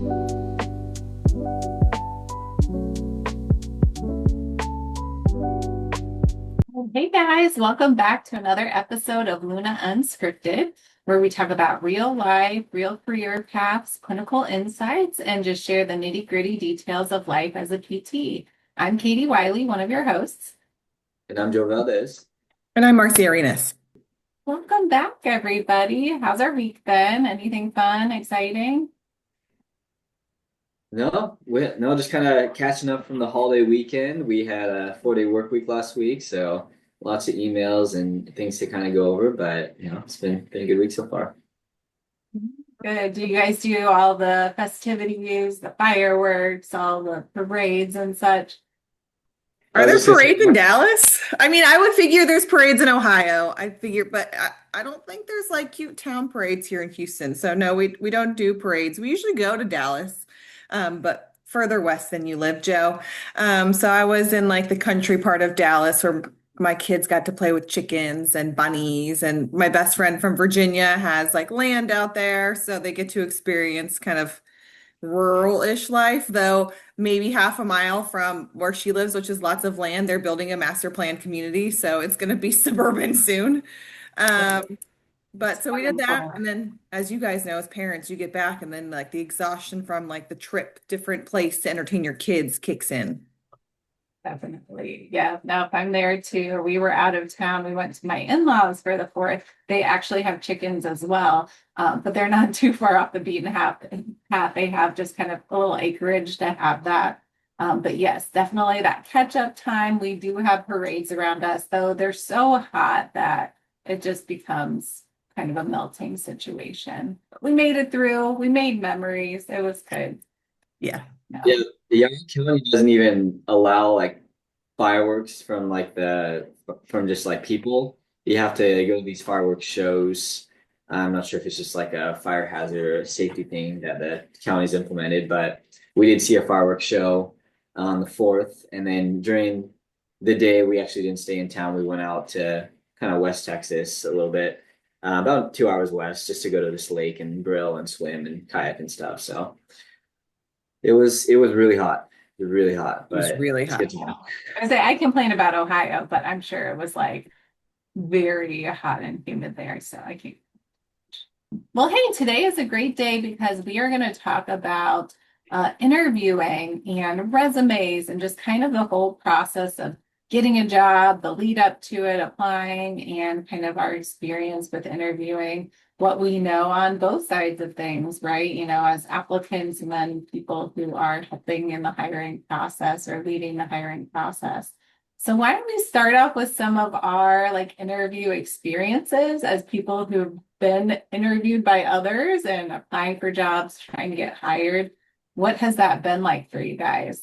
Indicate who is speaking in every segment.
Speaker 1: Hey guys, welcome back to another episode of Luna Unscripted, where we talk about real life, real career paths, clinical insights, and just share the nitty-gritty details of life as a PT. I'm Katie Wiley, one of your hosts.
Speaker 2: And I'm Joe Valdez.
Speaker 3: And I'm Marcia Arenas.
Speaker 1: Welcome back, everybody. How's our week been? Anything fun, exciting?
Speaker 2: No, just kind of catching up from the holiday weekend. We had a 4-day work week last week, so lots of emails and things to kind of go over. But it's been a good week so far.
Speaker 1: Good. Do you guys do all the festivities, the fireworks, all the parades and such?
Speaker 3: Are there
Speaker 2: Just gonna say,
Speaker 3: parades in Dallas? I mean, I would figure there's parades in Ohio. I figure, but I don't think there's like cute town parades here in Houston. So no, we don't do parades. We usually go to Dallas, but further west than you live, Joe. So I was in like the country part of Dallas where my kids got to play with chickens and bunnies, and my best friend from Virginia has like land out there, so they get to experience kind of rural-ish life, though maybe half a mile from where she lives, which is lots of land, they're building a master plan community, so it's going to be suburban soon. Um, but so we did that,
Speaker 1: Wonderful.
Speaker 3: and then as you guys know, as parents, you get back, and then like the exhaustion from like the trip, different place to entertain your kids kicks in.
Speaker 1: Definitely. Yeah. No, if I'm there too, we were out of town. We went to my in-laws for the fourth. They actually have chickens as well, but they're not too far off the beaten path. They have just kind of a little acreage to have that. But yes, definitely that catch-up time. We do have parades around us, though they're so hot that it just becomes kind of a melting situation. But we made it through. We made memories. It was good.
Speaker 3: Yeah.
Speaker 2: yeah,
Speaker 1: No.
Speaker 2: the Young County doesn't even allow like fireworks from from just like people. You have to go to these fireworks shows. I'm not sure if it's just like a fire hazard or a safety thing that the county's implemented, but we did see a fireworks show on the 4th. And then during the day, we actually didn't stay in town. We went out to kind of West Texas a little bit, about 2 hours west, just to go to this lake and grill and swim and kayak and stuff. So it was really hot. It was really hot,
Speaker 3: It was
Speaker 2: but
Speaker 3: really
Speaker 2: it's good
Speaker 3: hot.
Speaker 2: to know.
Speaker 1: I say I complain about Ohio, but I'm sure it was like very hot and humid there. So I can't. Well, hey, today is a great day because we are going to talk about interviewing and resumes and just kind of the whole process of getting a job, the lead up to it, applying, and kind of our experience with interviewing, what we know on both sides of things, right? You know, as applicants and then people who are helping in the hiring process or leading the hiring process. So why don't we start off with some of our like interview experiences as people who've been interviewed by others and applying for jobs, trying to get hired. What has that been like for you guys?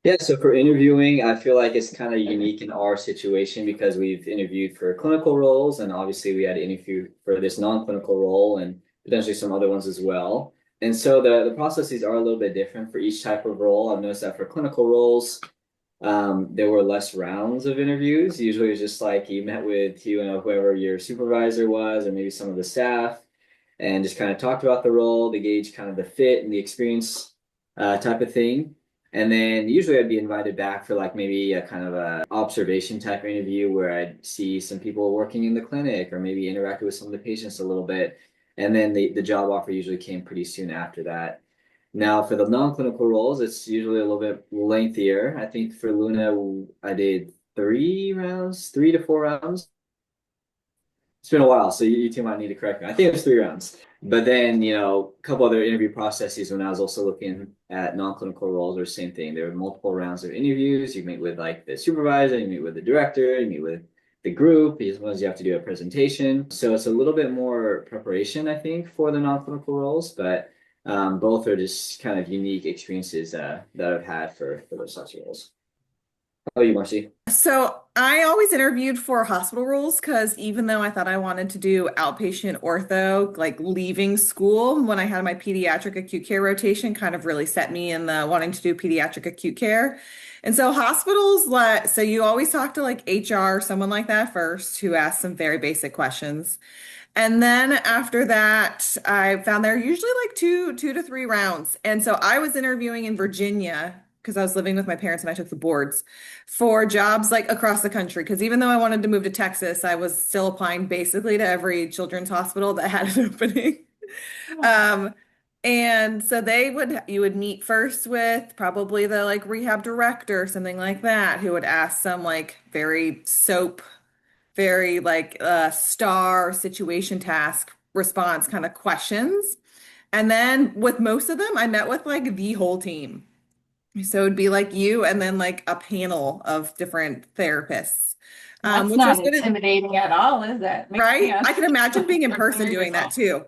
Speaker 2: Yeah, so for interviewing, I feel like it's kind of unique in our situation because we've interviewed for clinical roles, and obviously we had to interview for this non-clinical role and potentially some other ones as well. And so the processes are a little bit different for each type of role. I've noticed that for clinical roles, there were less rounds of interviews. Usually it's just like you met with whoever your supervisor was, or maybe some of the staff, and just kind of talked about the role, to gauge kind of the fit and the experience type of thing. And then usually I'd be invited back for like maybe a kind of a observation type interview where I'd see some people working in the clinic or maybe interact with some of the patients a little bit. And then the job offer usually came pretty soon after that. Now for the non-clinical roles, it's usually a little bit lengthier. I think for Luna, I did 3 rounds, 3 to 4 rounds. It's been a while, so you two might need to correct me. I think it was 3 rounds. But then, a couple other interview processes when I was also looking at non-clinical roles are the same thing. There were multiple rounds of interviews. You meet with like the supervisor, you meet with the director, you meet with the group. As well as you have to do a presentation. So it's a little bit more preparation, I think, for the non-clinical roles, but both are just kind of unique experiences that I've had for those such roles. How about you, Marcy?
Speaker 3: So I always interviewed for hospital roles because even though I thought I wanted to do outpatient ortho, like leaving school when I had my pediatric acute care rotation kind of really set me in the wanting to do pediatric acute care. And so hospitals so you always talk to like HR or someone like that first who asks some very basic questions. And then after that, I found there are usually like two to three rounds. And so I was interviewing in Virginia because I was living with my parents and I took the boards for jobs like across the country. Because even though I wanted to move to Texas, I was still applying basically to every children's hospital that had an opening.
Speaker 1: Oh,
Speaker 3: Um, and so you would meet first with probably the like rehab director or something like that, who would ask some like very like star situation task response kind of questions. And then with most of them, I met with like the whole team. So it'd be like you and then like a panel of different therapists,
Speaker 1: that's
Speaker 3: which was
Speaker 1: not
Speaker 3: good,
Speaker 1: intimidating at all, is it?
Speaker 3: right?
Speaker 1: Man,
Speaker 3: I can imagine being in person
Speaker 1: prepare
Speaker 3: doing that
Speaker 1: yourself.
Speaker 3: too.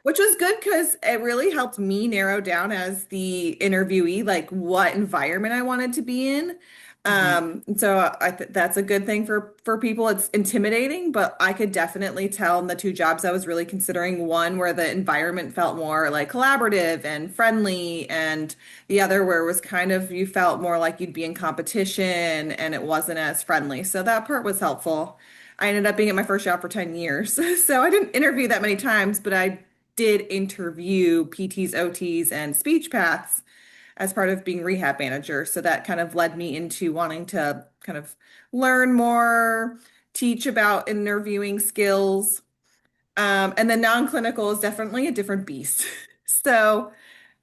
Speaker 3: Which was good because it really helped me narrow down as the interviewee, like what environment I wanted to be in.
Speaker 1: Mhm.
Speaker 3: And so I th that's a good thing for people. It's intimidating, but I could definitely tell in the two jobs I was really considering, one where the environment felt more like collaborative and friendly, and the other where it was kind of you felt more like you'd be in competition and it wasn't as friendly. So that part was helpful. I ended up being at my first job for 10 years. So I didn't interview that many times, but I did interview PTs, OTs, and speech paths as part of being rehab manager. So that kind of led me into wanting to kind of learn more, teach about interviewing skills. And then non-clinical is definitely a different beast. So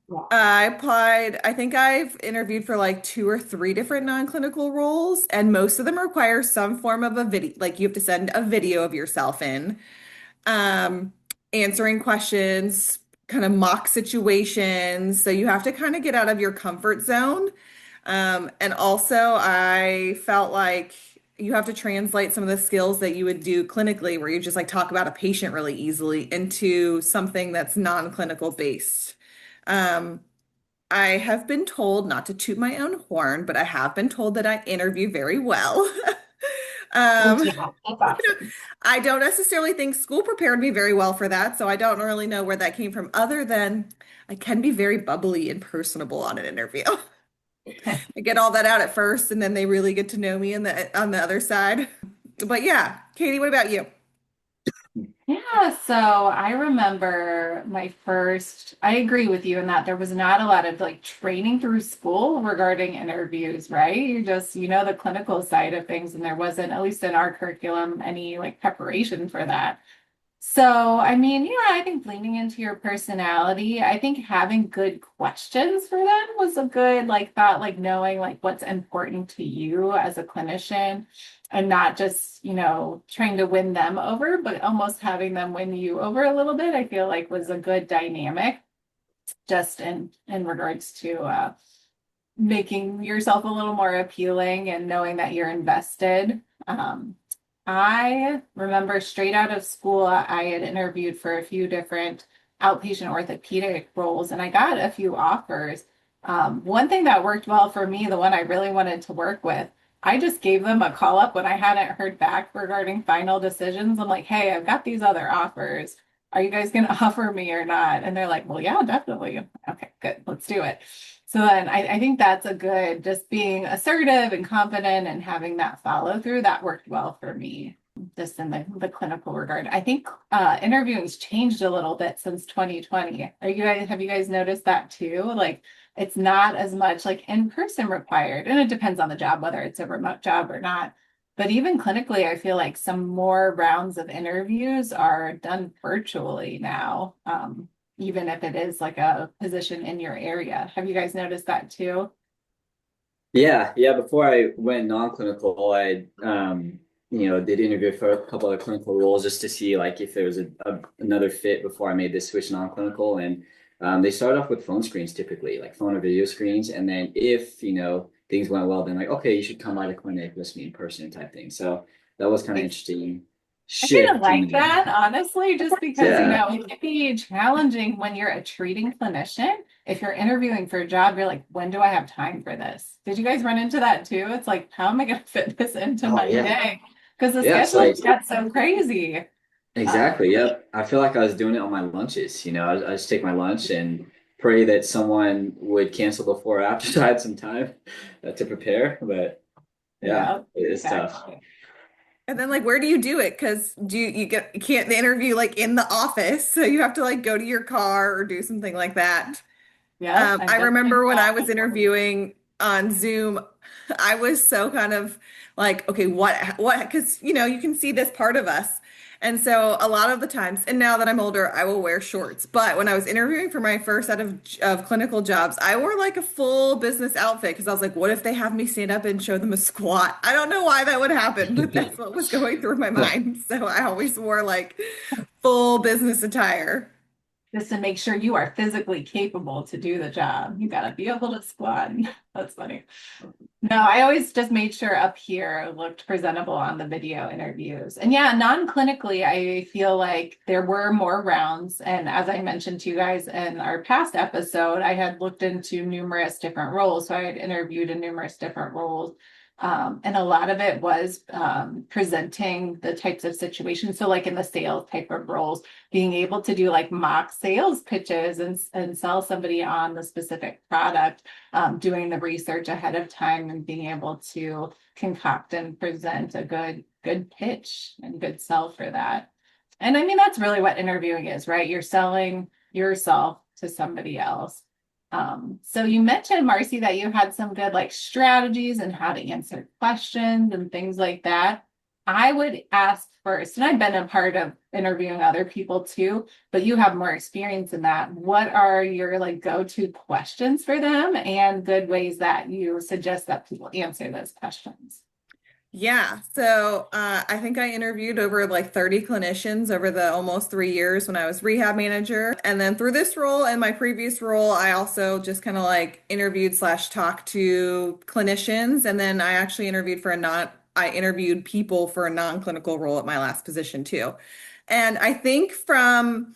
Speaker 1: Yeah.
Speaker 3: I applied, I think I've interviewed for like two or three different non-clinical roles, and most of them require some form of a video, like you have to send a video of yourself in, um, answering questions, kind of mock situations. So you have to kind of get out of your comfort zone. And also, I felt like you have to translate some of the skills that you would do clinically, where you just like talk about a patient really easily, into something that's non-clinical based. Um, I have been told not to toot my own horn, but I have been told that I interview very well.
Speaker 1: Thank
Speaker 3: Um,
Speaker 1: you. That's awesome.
Speaker 3: I don't necessarily think school prepared me very well for that, so I don't really know where that came from, other than I can be very bubbly and personable on an interview. I get all that out at first, and then they really get to know me on the other side. But yeah, Katie, what about you?
Speaker 1: Yeah, so I remember I agree with you in that there was not a lot of like training through school regarding interviews, right? You know, the clinical side of things, and there wasn't, at least in our curriculum, any like preparation for that. So, I mean, yeah, I think leaning into your personality, I think having good questions for them was a good like thought, like knowing like what's important to you as a clinician and not just, trying to win them over, but almost having them win you over a little bit, I feel like was a good dynamic just in regards to making yourself a little more appealing and knowing that you're invested. I remember straight out of school, I had interviewed for a few different outpatient orthopedic roles and I got a few offers. One thing that worked well for me, the one I really wanted to work with, I just gave them a call up when I hadn't heard back regarding final decisions. I'm like, hey, I've got these other offers. Are you guys going to offer me or not? And they're like, well, yeah, definitely. Okay, good. Let's do it. So then I think that's a good, just being assertive and confident and having that follow through, that worked well for me, just in the clinical regard. I think interviewing's changed a little bit since 2020. Have you guys noticed that too? Like it's not as much like in person required, and it depends on the job, whether it's a remote job or not. But even clinically, I feel like some more rounds of interviews are done virtually now. Even if it is like a position in your area. Have you guys noticed that too?
Speaker 2: Yeah, yeah. Before I went non-clinical, did interview for a couple of clinical roles just to see like if there was another fit before I made this switch non-clinical. And they start off with phone screens typically, like phone or video screens. And then if, things went well, then like, okay, you should come by the clinic, let's meet in person type thing. So that was kind of interesting
Speaker 1: I kind of
Speaker 2: shift,
Speaker 1: like that, honestly, just because,
Speaker 2: Yeah.
Speaker 1: it can be challenging when you're a treating clinician. If you're interviewing for a job, you're like, when do I have time for this? Did you guys run into that too? It's like, how am I going to fit this into
Speaker 2: Oh
Speaker 1: my
Speaker 2: yeah.
Speaker 1: day? Because the
Speaker 2: Yeah. It's
Speaker 1: schedule
Speaker 2: like
Speaker 1: got so crazy. Um,
Speaker 2: exactly. Yep. I feel like I was doing it on my lunches. I just take my lunch and pray that someone would cancel before or after so I had some time to prepare. But yeah,
Speaker 1: yeah,
Speaker 2: it's tough.
Speaker 1: exactly.
Speaker 3: And then like where do you do it? Because you can't interview like in the office, so you have to like go to your car or do something like that.
Speaker 1: Yep,
Speaker 3: I
Speaker 1: I've definitely
Speaker 3: remember when I
Speaker 1: done
Speaker 3: was
Speaker 1: that before.
Speaker 3: interviewing on Zoom, I was so kind of like, okay, what, because you can see this part of us. And so a lot of the times, and now that I'm older, I will wear shorts. But when I was interviewing for my first set of clinical jobs, I wore like a full business outfit because I was like, what if they have me stand up and show them a squat? I don't know why that would happen, but that's what was going through my mind. So I always wore like full business attire.
Speaker 1: Just to make sure you are physically capable to do the job. You got to be able to squat. That's funny. No, I always just made sure up here looked presentable on the video interviews. And yeah, non-clinically, I feel like there were more rounds. And as I mentioned to you guys in our past episode, I had looked into numerous different roles. So I had interviewed in numerous different roles. And a lot of it was presenting the types of situations. So, like in the sales type of roles, being able to do like mock sales pitches and sell somebody on the specific product, doing the research ahead of time and being able to concoct and present a good pitch and good sell for that. And I mean, that's really what interviewing is, right? You're selling yourself to somebody else. So you mentioned, Marcy, that you had some good like strategies and how to answer questions and things like that. I would ask first, and I've been a part of interviewing other people too, but you have more experience in that. What are your like go-to questions for them and good ways that you suggest that people answer those questions?
Speaker 3: Yeah, so I think I interviewed over like 30 clinicians over the almost 3 years when I was rehab manager. And then through this role and my previous role, I also just kind of like interviewed slash talked to clinicians. And then I actually interviewed for a non, I interviewed people for a non-clinical role at my last position too. And I think from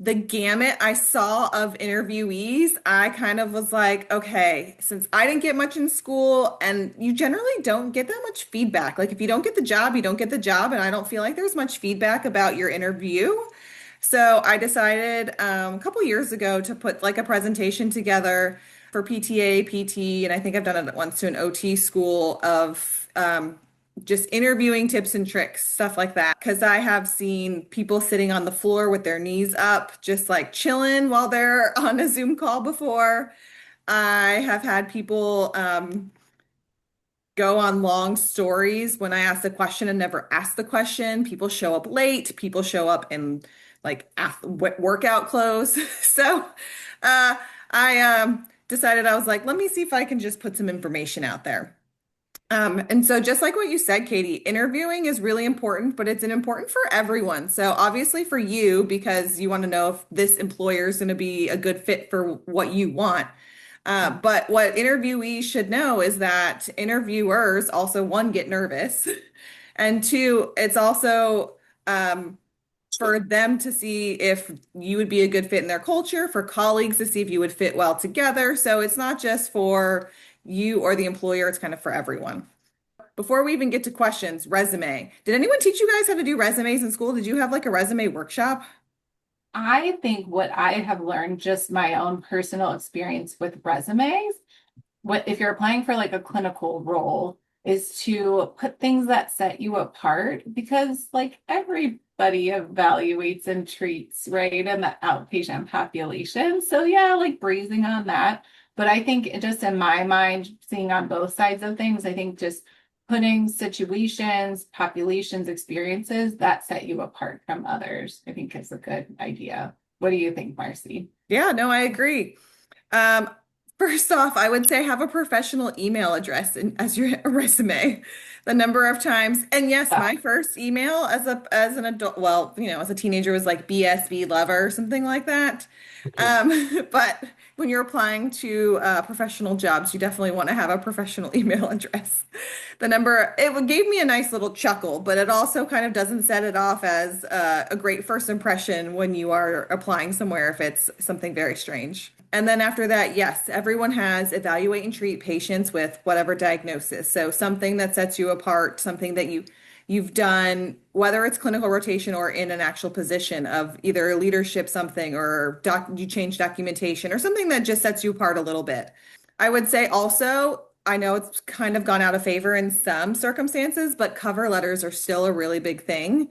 Speaker 3: the gamut I saw of interviewees, I kind of was like, okay, since I didn't get much in school and you generally don't get that much feedback. Like if you don't get the job, you don't get the job. And I don't feel like there's much feedback about your interview. So I decided a couple years ago to put like a presentation together for PTA, PT, and I think I've done it once to an OT school of just interviewing tips and tricks, stuff like that. Because I have seen people sitting on the floor with their knees up, just like chilling while they're on a Zoom call before. I have had people go on long stories when I ask a question and never ask the question. People show up late. People show up in like workout clothes. So I decided I was like, let me see if I can just put some information out there. And so just like what you said, Katie, interviewing is really important, but it's an important for everyone. So obviously for you, because you want to know if this employer is going to be a good fit for what you want. But what interviewees should know is that interviewers also, one, get nervous, and two, it's also for them to see if you would be a good fit in their culture, for colleagues to see if you would fit well together. So it's not just for you or the employer, it's kind of for everyone. Before we even get to questions, resume. Did anyone teach you guys how to do resumes in school? Did you have like a resume workshop?
Speaker 1: I think what I have learned, just my own personal experience with resumes, what if you're applying for like a clinical role, is to put things that set you apart because like everybody evaluates and treats, right, in the outpatient population. So yeah, like breezing on that. But I think just in my mind, seeing on both sides of things, I think just putting situations, populations, experiences that set you apart from others, I think is a good idea. What do you think, Marcy?
Speaker 3: Yeah, no, I agree. Um, First off, I would say have a professional email address as your resume. The number of times, and yes,
Speaker 1: Yeah.
Speaker 3: my first email as an adult, well, as a teenager was like BSB lover or something like that. But when you're applying to professional jobs, you definitely want to have a professional email address. Gave me a nice little chuckle, but it also kind of doesn't set it off as a great first impression when you are applying somewhere if it's something very strange. And then after that, yes, everyone has evaluate and treat patients with whatever diagnosis. So something that sets you apart, something that you've done, whether it's clinical rotation or in an actual position of either leadership something or you change documentation or something that just sets you apart a little bit. I would say also I know it's kind of gone out of favor in some circumstances, but cover letters are still a really big thing.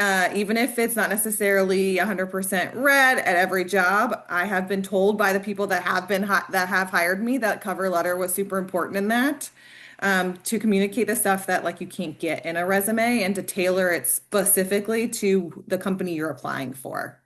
Speaker 3: Even if it's not necessarily 100% read at every job, I have been told by the people that that have hired me that cover letter was super important in that, to communicate the stuff that like you can't get in a resume and to tailor it specifically to the company you're applying for.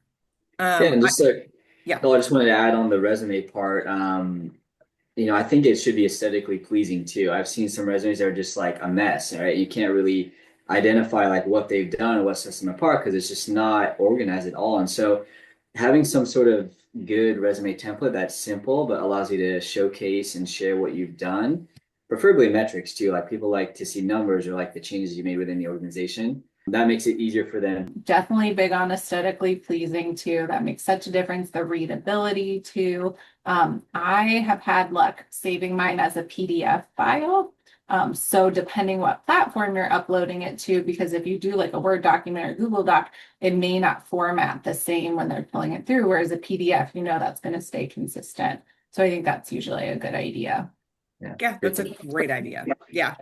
Speaker 2: Yeah, and
Speaker 3: I,
Speaker 2: just like,
Speaker 3: yeah.
Speaker 2: oh, I just wanted to add on the resume part. I think it should be aesthetically pleasing too. I've seen some resumes that are just like a mess, right? You can't really identify like what they've done or what sets them apart because it's just not organized at all. And so having some sort of good resume template that's simple but allows you to showcase and share what you've done, preferably metrics too. Like people like to see numbers or like the changes you made within the organization. That makes it easier for them.
Speaker 1: Definitely big on aesthetically pleasing too. That makes such a difference. The readability too. I have had luck saving mine as a PDF file. So depending what platform you're uploading it to, because if you do like a Word document or Google Doc, it may not format the same when they're pulling it through. Whereas a PDF, that's going to stay consistent. So I think that's usually a good idea.
Speaker 2: Yeah,
Speaker 3: Yeah,
Speaker 2: good
Speaker 3: that's a
Speaker 2: to know.
Speaker 3: great idea. Yeah.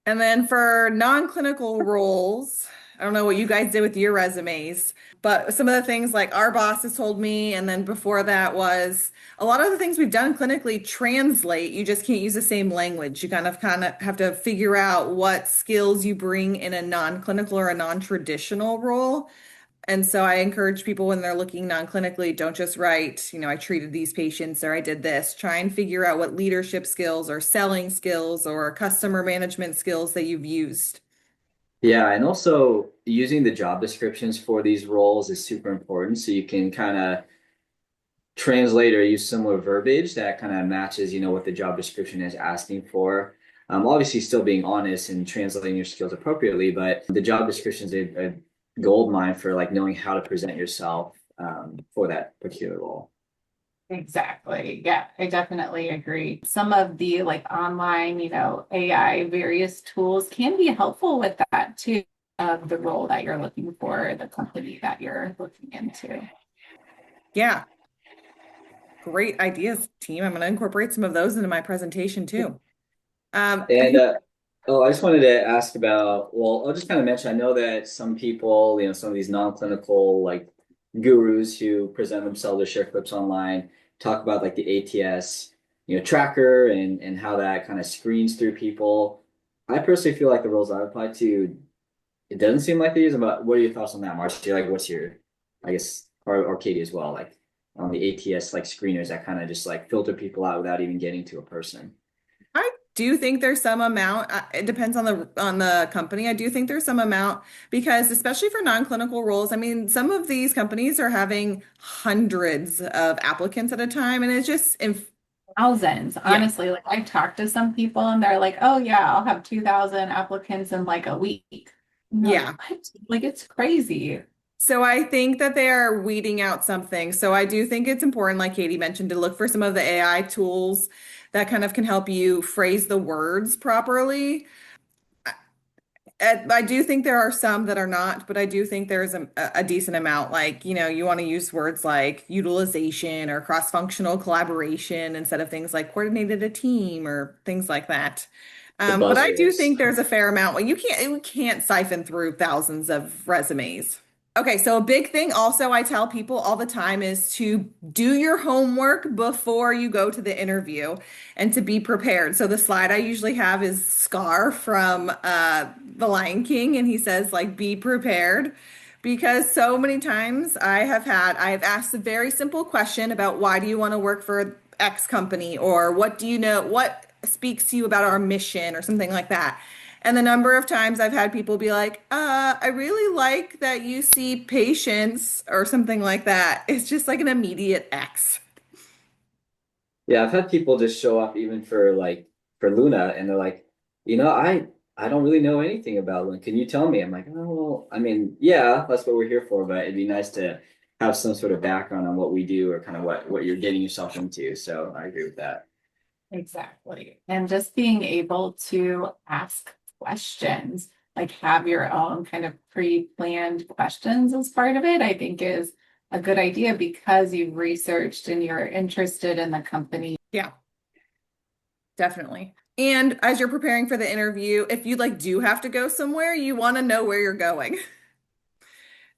Speaker 3: And then for non-clinical roles, I don't know what you guys did with your resumes, but some of the things like our boss has told me, and then before that was a lot of the things we've done clinically translate. You just can't use the same language. You kind of have to figure out what skills you bring in a non-clinical or a non-traditional role. And so I encourage people when they're looking non-clinically, don't just write, I treated these patients or I did this. Try and figure out what leadership skills or selling skills or customer management skills that you've used.
Speaker 2: Yeah, and also using the job descriptions for these roles is super important. So you can kind of translate or use similar verbiage that kind of matches, what the job description is asking for. Obviously, still being honest and translating your skills appropriately, but the job description is a gold mine for like knowing how to present yourself for that particular role.
Speaker 1: Exactly. Yeah, I definitely agree. Some of the like online, AI various tools can be helpful with that too, of the role that you're looking for, the company that you're looking into.
Speaker 3: Yeah, great ideas, team. I'm going to incorporate some of those into my presentation too. I
Speaker 2: And
Speaker 3: think,
Speaker 2: I just wanted to ask about, well, I'll just kind of mention, I know that some people, some of these non-clinical like gurus who present themselves or share clips online talk about like the ATS, tracker and how that kind of screens through people. I personally feel like the roles I apply to, it doesn't seem like they use them, but what are your thoughts on that, Marcy? Like, what's your, I guess, or Katie as well, like on the ATS like screeners that kind of just like filter people out without even getting to a person?
Speaker 3: I do think there's some amount, it depends on the company. I do think there's some amount because especially for non-clinical roles, I mean, some of these companies are having hundreds of applicants at a time and it's just
Speaker 1: Thousands,
Speaker 3: yeah.
Speaker 1: honestly. Like I've talked to some people and they're like, oh yeah, I'll have 2,000 applicants in like a week. And you're like,
Speaker 3: Yeah.
Speaker 1: what? Like it's crazy.
Speaker 3: So I think that they are weeding out something. So I do think it's important, like Katie mentioned, to look for some of the AI tools that kind of can help you phrase the words properly. I do think there are some that are not, but I do think there's a decent amount. Like, you want to use words like utilization or cross-functional collaboration instead of things like coordinated a team or things like that.
Speaker 2: The
Speaker 3: But I do
Speaker 2: buzzwords.
Speaker 3: think there's a fair amount. Well, you can't siphon through thousands of resumes. Okay, so a big thing also I tell people all the time is to do your homework before you go to the interview and to be prepared. So the slide I usually have is Scar from The Lion King, and he says like be prepared because so many times I have asked a very simple question about why do you want to work for X company or what do you know what speaks to you about our mission or something like that. And the number of times I've had people be like, I really like that you see patients or something like that. It's just like an immediate X.
Speaker 2: Yeah, I've had people just show up even for Luna and they're like, I don't really know anything about Luna. Can you tell me? I'm like, oh, well, I mean, yeah, that's what we're here for, but it'd be nice to have some sort of background on what we do or kind of what you're getting yourself into. So I agree with that.
Speaker 1: Exactly. And just being able to ask questions, like have your own kind of pre-planned questions as part of it, I think is a good idea because you've researched and you're interested in the company.
Speaker 3: Yeah. Definitely. And as you're preparing for the interview, if you like do have to go somewhere, you want to know where you're going.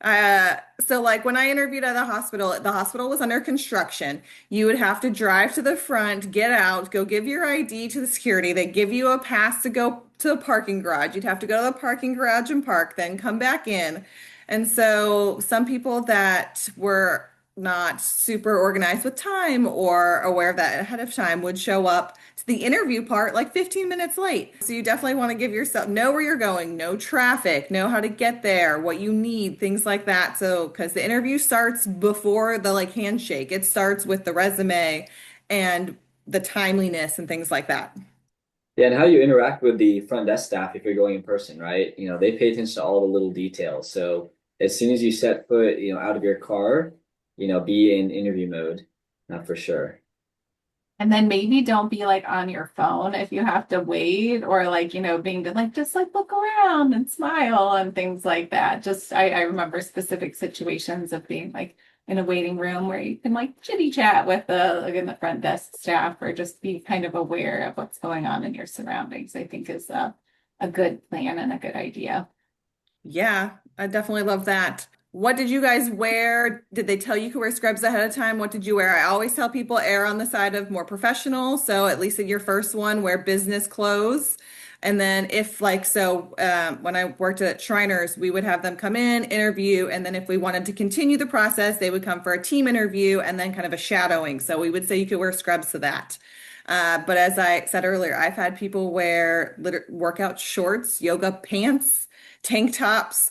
Speaker 3: So like when I interviewed at the hospital was under construction. You would have to drive to the front, get out, go give your ID to the security. They give you a pass to go to the parking garage. You'd have to go to the parking garage and park, then come back in. And so some people that were not super organized with time or aware of that ahead of time would show up to the interview part like 15 minutes late. So you definitely want to give yourself, know where you're going, know traffic, know how to get there, what you need, things like that. So, because the interview starts before the like handshake, it starts with the resume and the timeliness and things like that.
Speaker 2: Yeah, and how you interact with the front desk staff if you're going in person, right? They pay attention to all the little details. So as soon as you set foot, out of your car, be in interview mode, for sure.
Speaker 1: And then maybe don't be like on your phone if you have to wait or like, being to like just like look around and smile and things like that. Just I remember specific situations of being like in a waiting room where you can like chitty chat with the like in the front desk staff or just be kind of aware of what's going on in your surroundings, I think is a good plan and a good idea.
Speaker 3: Yeah, I definitely love that. What did you guys wear? Did they tell you to wear scrubs ahead of time? What did you wear? I always tell people err on the side of more professional. So at least in your first one, wear business clothes. And then if like so, when I worked at Shriners, we would have them come in, interview, and then if we wanted to continue the process, they would come for a team interview and then kind of a shadowing. So we would say you could wear scrubs to that. But as I said earlier, I've had people wear workout shorts, yoga pants, tank tops.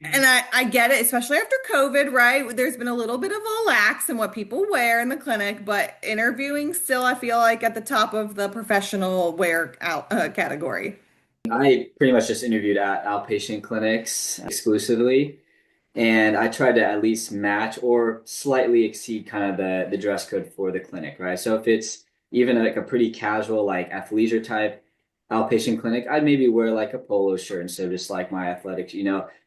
Speaker 3: And I get it, especially after COVID, right? There's been a little bit of a lax in what people wear in the clinic, but interviewing still, I feel like at the top of the professional wear out category.
Speaker 2: I pretty much just interviewed at outpatient clinics exclusively. And I tried to at least match or slightly exceed kind of the dress code for the clinic, right? So if it's even like a pretty casual, like athleisure type outpatient clinic, I'd maybe wear like a polo shirt instead of just like my athletics,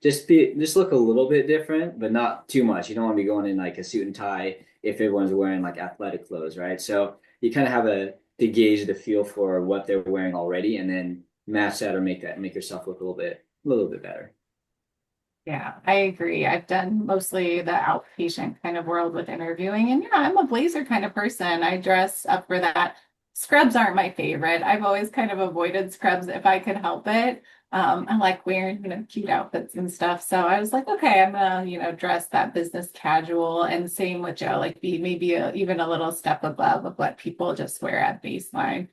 Speaker 2: just look a little bit different, but not too much. You don't want to be going in like a suit and tie if everyone's wearing like athletic clothes, right? So you kind of have to gauge the feel for what they're wearing already, and then match that or make yourself look a little bit better.
Speaker 1: Yeah, I agree. I've done mostly the outpatient kind of world with interviewing. And yeah, I'm a blazer kind of person. I dress up for that. Scrubs aren't my favorite. I've always kind of avoided scrubs if I could help it. I like wearing, cute outfits and stuff. So I was like, okay, I'm gonna, dress that business casual. And same with Joe, like be maybe even a little step above of what people just wear at baseline.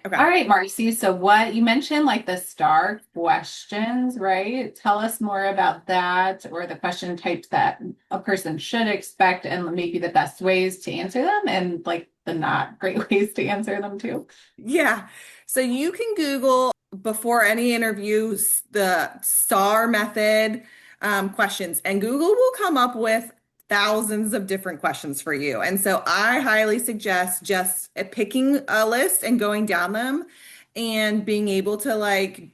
Speaker 3: Okay.
Speaker 1: All right, Marcy. So what you mentioned, like the star questions, right? Tell us more about that or the question types that a person should expect and maybe the best ways to answer them and like the not great ways to answer them too.
Speaker 3: Yeah. So you can Google before any interviews the STAR method questions, and Google will come up with thousands of different questions for you. And so I highly suggest just picking a list and going down them and being able to like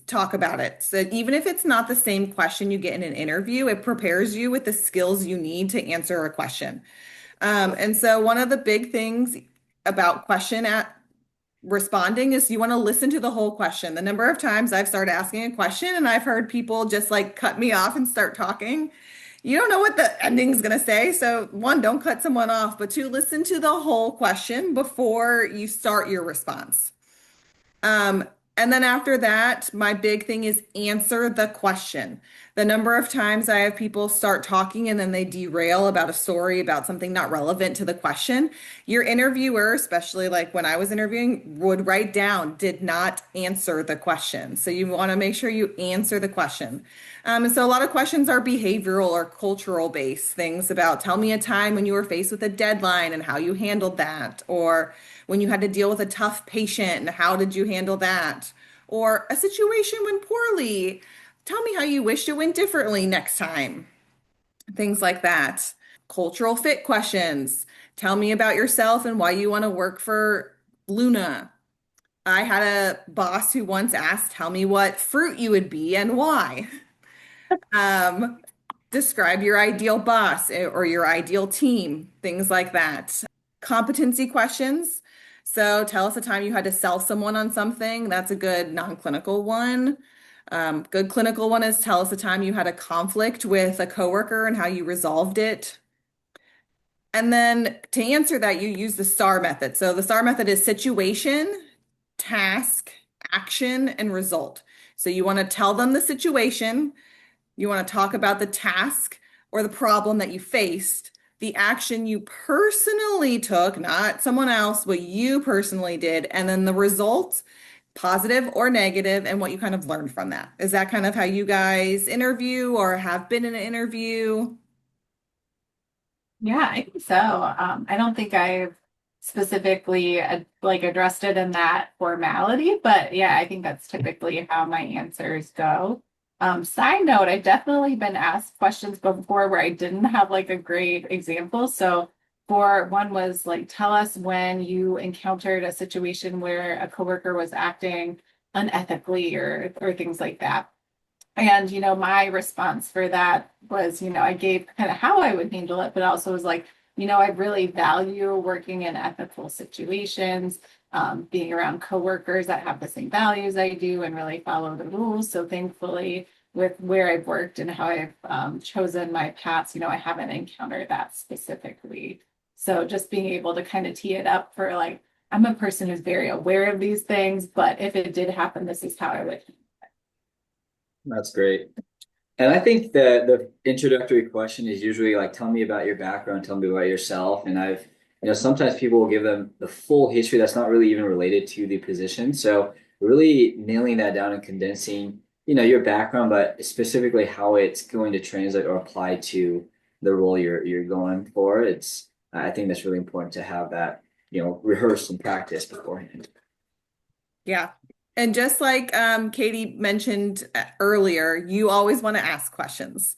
Speaker 3: talk about it. So even if it's not the same question you get in an interview, it prepares you with the skills you need to answer a question. And so one of the big things about question at responding is you want to listen to the whole question. The number of times I've started asking a question and I've heard people just like cut me off and start talking. You don't know what the ending's going to say. So, one, don't cut someone off, but two, listen to the whole question before you start your response. Um, and then after that, my big thing is answer the question. The number of times I have people start talking and then they derail about a story, about something not relevant to the question. Your interviewer, especially like when I was interviewing, would write down, did not answer the question. So you want to make sure you answer the question. And so a lot of questions are behavioral or cultural based things about tell me a time when you were faced with a deadline and how you handled that, or when you had to deal with a tough patient and how did you handle that? Or a situation went poorly. Tell me how you wished it went differently next time. Things like that. Cultural fit questions. Tell me about yourself and why you want to work for Luna. I had a boss who once asked, tell me what fruit you would be and why. Um, Describe your ideal boss or your ideal team, things like that. Competency questions. So tell us a time you had to sell someone on something. That's a good non-clinical one. Good clinical one is tell us a time you had a conflict with a coworker and how you resolved it. And then to answer that, you use the STAR method. So the STAR method is situation, task, action, and result. So you want to tell them the situation, you want to talk about the task or the problem that you faced, the action you personally took, not someone else, what you personally did, and then the result, positive or negative, and what you kind of learned from that. Is that kind of how you guys interview or have been in an interview?
Speaker 1: Yeah, I think so. I don't think I've specifically like addressed it in that formality, but yeah, I think that's typically how my answers go. Side note, I've definitely been asked questions before where I didn't have like a great example. So for one was like, tell us when you encountered a situation where a coworker was acting unethically or things like that. And, my response for that was, I gave kind of how I would handle it, but also was like, I really value working in ethical situations, being around coworkers that have the same values I do and really follow the rules. So thankfully, with where I've worked and how I've chosen my paths, I haven't encountered that specifically. So just being able to kind of tee it up for like, I'm a person who's very aware of these things, but if it did happen, this is how I would.
Speaker 2: That's great. And I think the introductory question is usually like, tell me about your background, tell me about yourself. And sometimes people will give them the full history that's not really even related to the position. So really nailing that down and condensing, your background, but specifically how it's going to translate or apply to the role you're going for. I think that's really important to have that, rehearsed and practiced beforehand.
Speaker 3: Yeah. And just like Katie mentioned earlier, you always want to ask questions.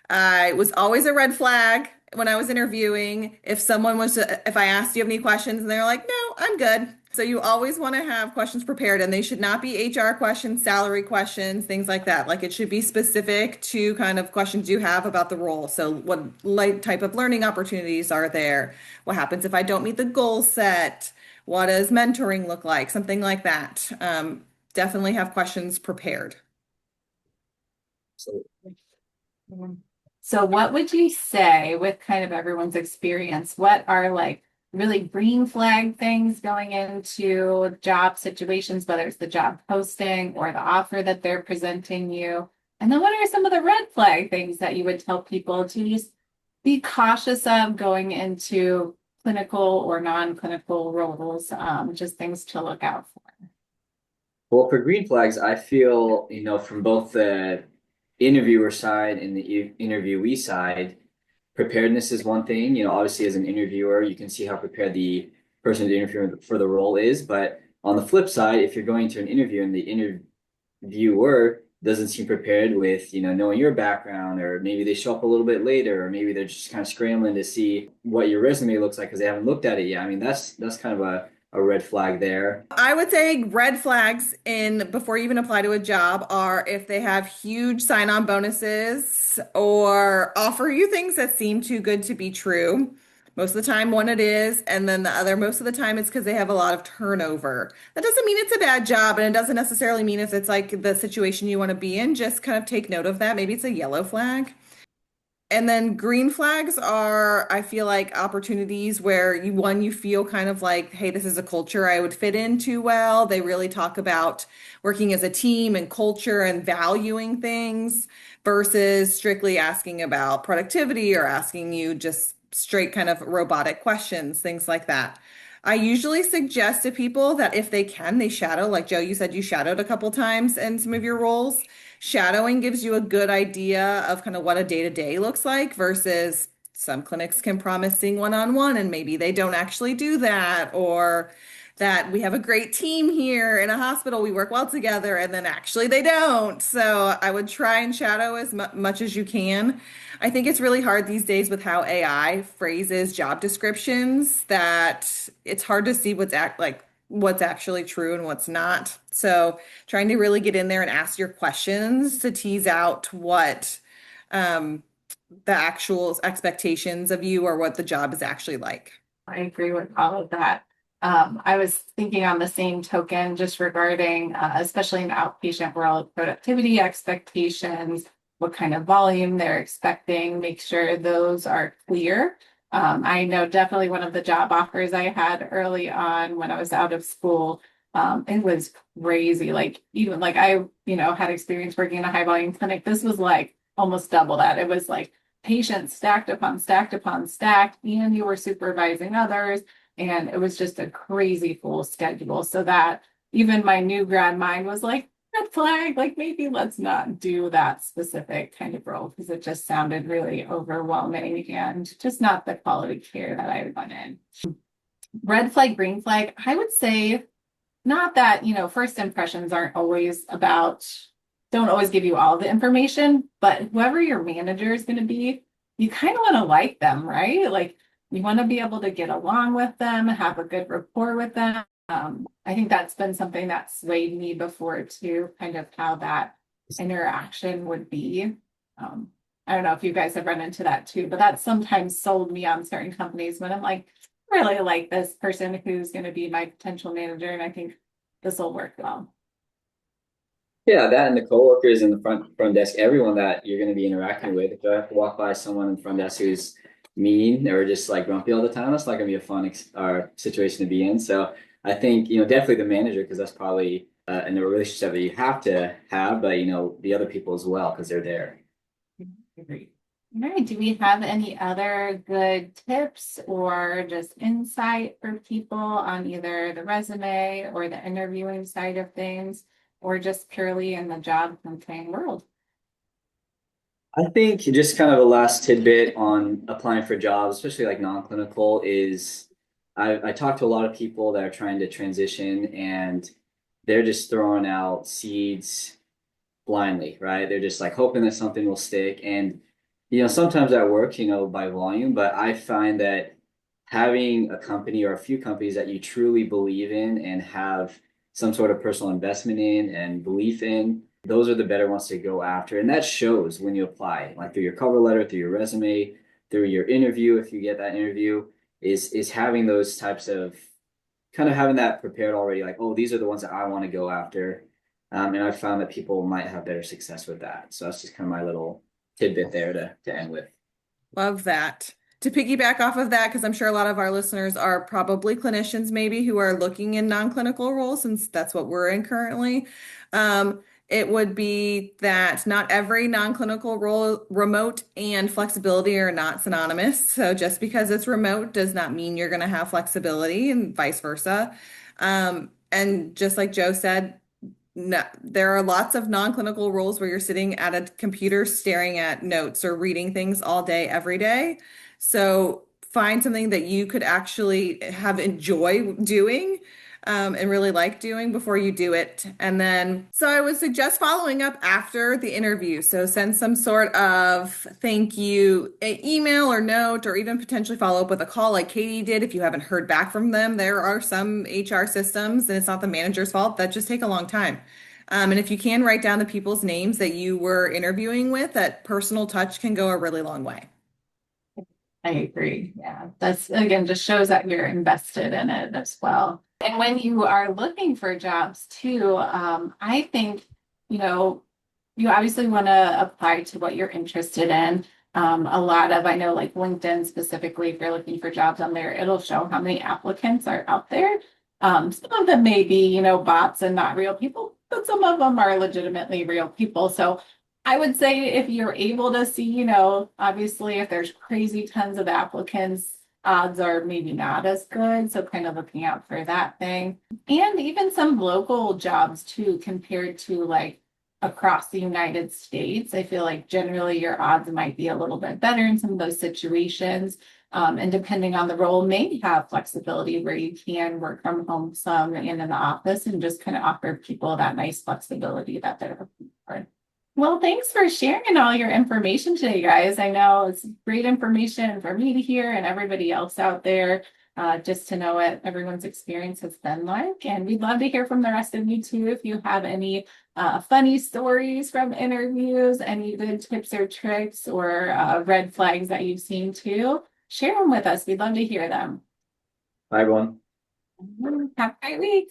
Speaker 3: It was always a red flag when I was interviewing. If I asked, do you have any questions? And they're like, no, I'm good. So you always want to have questions prepared, and they should not be HR questions, salary questions, things like that. Like it should be specific to kind of questions you have about the role. So what like type of learning opportunities are there? What happens if I don't meet the goal set? What does mentoring look like? Something like that. Definitely have questions prepared.
Speaker 2: So
Speaker 1: So, what would you say with kind of everyone's experience? What are like really green flag things going into job situations, whether it's the job posting or the offer that they're presenting you? And then, what are some of the red flag things that you would tell people to just be cautious of going into clinical or non-clinical roles? Just things to look out for.
Speaker 2: Well, for green flags, I feel, from both the interviewer side and the interviewee side, preparedness is one thing. Obviously, as an interviewer, you can see how prepared the person to interview for the role is. But on the flip side, if you're going to an interview and the interviewer doesn't seem prepared with, knowing your background, or maybe they show up a little bit later, or maybe they're just kind of scrambling to see what your resume looks like because they haven't looked at it yet. I mean, that's kind of a red flag there.
Speaker 3: I would say red flags in before you even apply to a job are if they have huge sign-on bonuses or offer you things that seem too good to be true. Most of the time, one it is, and then the other, most of the time, it's because they have a lot of turnover. That doesn't mean it's a bad job, and it doesn't necessarily mean if it's like the situation you want to be in. Just kind of take note of that. Maybe it's a yellow flag. And then green flags are, I feel like opportunities where you feel kind of like, hey, this is a culture I would fit into well. They really talk about working as a team and culture and valuing things versus strictly asking about productivity or asking you just straight kind of robotic questions, things like that. I usually suggest to people that if they can, they shadow. Like Joe, you said you shadowed a couple times in some of your roles. Shadowing gives you a good idea of kind of what a day-to-day looks like versus some clinics can promise seeing one-on-one and maybe they don't actually do that, or that we have a great team here in a hospital, we work well together, and then actually they don't. So I would try and shadow as much as you can. I think it's really hard these days with how AI phrases job descriptions that it's hard to see what's actually true and what's not. So trying to really get in there and ask your questions to tease out what um, the actual expectations of you or what the job is actually like.
Speaker 1: I agree with all of that. I was thinking on the same token, just regarding, especially in the outpatient world, productivity expectations, what kind of volume they're expecting, make sure those are clear. I know definitely one of the job offers I had early on when I was out of school, it was crazy. Like even like I, had experience working in a high volume clinic. This was like almost double that. It was like patients stacked upon stacked upon stacked, and you were supervising others. And it was just a crazy full schedule. So that even my new grad mind was like, red flag, like maybe let's not do that specific kind of role because it just sounded really overwhelming and just not the quality care that I wanted. Red flag, green flag, I would say not that, first impressions aren't always about, don't always give you all the information, but whoever your manager is going to be, you kind of want to like them, right? Like you want to be able to get along with them, have a good rapport with them. I think that's been something that swayed me before too, kind of how that interaction would be. Um, I don't know if you guys have run into that too, but that sometimes sold me on certain companies when I'm like, really like this person who's going to be my potential manager, and I think this will work well.
Speaker 2: Yeah, that and the coworkers in the front desk, everyone that you're going to be interacting with. If you have to walk by someone in front desk who's mean or just like grumpy all the time, that's not going to be a fun situation to be in. So I think definitely the manager because that's probably in a relationship that you have to have, but the other people as well because they're there.
Speaker 1: Great. All right. Do we have any other good tips or just insight for people on either the resume or the interviewing side of things, or just purely in the job hunting world?
Speaker 2: I think just kind of a last tidbit on applying for jobs, especially like non-clinical, is I talk to a lot of people that are trying to transition and they're just throwing out seeds blindly, right? They're just like hoping that something will stick. And, sometimes that works, by volume, but I find that having a company or a few companies that you truly believe in and have some sort of personal investment in and belief in, those are the better ones to go after. And that shows when you apply, like through your cover letter, through your resume, through your interview, if you get that interview, is having those types of kind of having that prepared already, like, oh, these are the ones that I want to go after. And I've found that people might have better success with that. So that's just kind of my little tidbit there to end with.
Speaker 3: Love that. To piggyback off of that, because I'm sure a lot of our listeners are probably clinicians, maybe who are looking in non-clinical roles, since that's what we're in currently. It would be that not every non-clinical role, remote and flexibility are not synonymous. So just because it's remote does not mean you're going to have flexibility, and vice versa. And just like Joe said, no, there are lots of non-clinical roles where you're sitting at a computer staring at notes or reading things all day, every day. So find something that you could actually have enjoy doing, and really like doing before you do it. And then, so I would suggest following up after the interview. So send some sort of thank you email or note, or even potentially follow up with a call like Katie did if you haven't heard back from them. There are some HR systems, and it's not the manager's fault, that just take a long time. And if you can write down the people's names that you were interviewing with, that personal touch can go a really long way.
Speaker 1: I agree. Yeah, that's again just shows that you're invested in it as well. And when you are looking for jobs too, I think, you know, you obviously want to apply to what you're interested in. A lot of, I know, like LinkedIn specifically, if you're looking for jobs on there, it'll show how many applicants are out there. Some of them may be, bots and not real people, but some of them are legitimately real people. So I would say if you're able to see, obviously if there's crazy tons of applicants, odds are maybe not as good. So kind of looking out for that thing. And even some local jobs too, compared to like across the United States. I feel like generally your odds might be a little bit better in some of those situations. And depending on the role, may have flexibility where you can work from home some and in the office and just kind of offer people that nice flexibility that they're looking for. Well, thanks for sharing all your information today, guys. I know it's great information for me to hear and everybody else out there, just to know what everyone's experience has been like. And we'd love to hear from the rest of you too. If you have any funny stories from interviews, any good tips or tricks or red flags that you've seen too, share them with us. We'd love to hear them.
Speaker 2: Bye, everyone.
Speaker 1: Have a great week.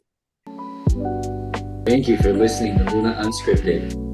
Speaker 2: Thank you for listening to Luna Unscripted.